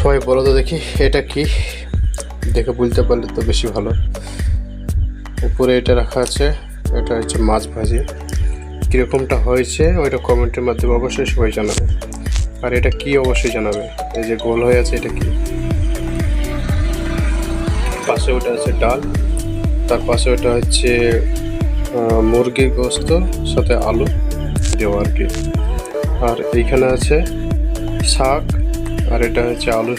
সবাই বলো তো দেখি এটা কি, দেখে বুঝতে পারলে তো বেশি ভালো। উপরে এটা রাখা আছে, এটা হচ্ছে মাছ ভাজি। কীরকমটা হয়েছে ওইটা কমেন্টের মাধ্যমে অবশ্যই সবাই জানাবে। আর এটা কি অবশ্যই জানাবে। এই যে গোল হয়ে আছে এটা কি। পাশে ওটা আছে ডাল, তার পাশে ওটা হচ্ছে মুরগির গোস্ত সাথে আলু দেওয়া আর কি। আর এইখানে আছে শাক, আর এটা হচ্ছে আলু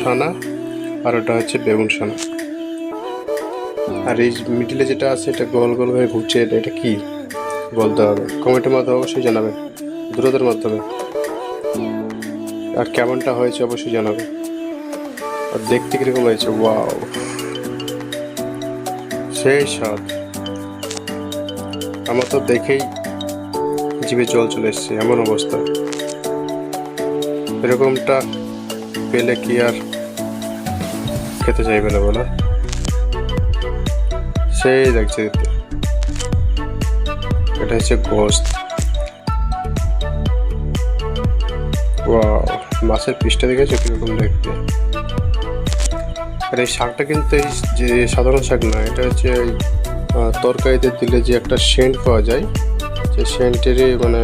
সানা, আর ওটা হচ্ছে বেগুন সানা। আর এই মিডিলে যেটা আছে এটা গোল গোল হয়ে ঘুরছে, এটা কি বলতে হবে, কমেন্টের মাধ্যমে অবশ্যই জানাবে, দ্রুতের মাধ্যমে। আর কেমনটা হয়েছে অবশ্যই জানাবে। আর দেখতে কীরকম হয়েছে, ওয়াও সেই স্বাদ। আমার তো দেখেই জিভে জল চলে এসছে, এমন অবস্থা। এরকমটা পেলে কি আর খেতে চাইবে না বলো, সেই দেখছে দিতে। এটা হচ্ছে গোস্ত, ওয়াও। মাছের পিসটা দেখেছো কিরকম দেখতে। আর এই শাকটা কিন্তু এই যে সাধারণ শাক না, এটা হচ্ছে তরকারিতে দিলে যে একটা সেন্ট পাওয়া যায়, যে সেন্টেরই মানে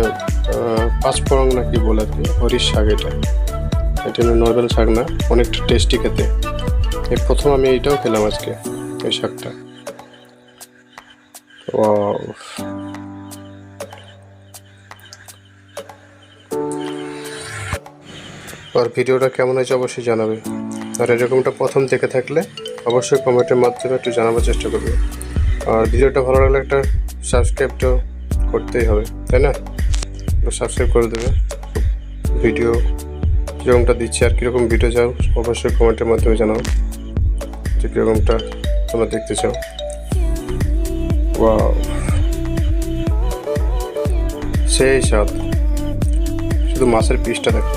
পাঁচফোড়ন না কি বলে আর কি, হরির শাক। এটা নর্মাল শাক না, অনেকটা টেস্টি খেতে। এই প্রথম আমি এইটাও খেলাম আজকে, এই শাকটা। ওয়াও। আর ভিডিওটা কেমন হয়েছে অবশ্যই জানাবে। আর এরকমটা প্রথম দেখে থাকলে অবশ্যই কমেন্টের মাধ্যমে একটু জানাবার চেষ্টা করবে। আর ভিডিওটা ভালো লাগলে একটা সাবস্ক্রাইব তো করতেই হবে, তাই না? সাবস্ক্রাইব করে দেবে। ভিডিও কীরকমটা দিচ্ছি আর কীরকম ভিডিও চাও অবশ্যই কমেন্টের মাধ্যমে জানাও, যে কীরকমটা তোমরা দেখতে চাও। ওয়াও, সেই স্বাদ। শুধু মাছের পিসটা দেখো।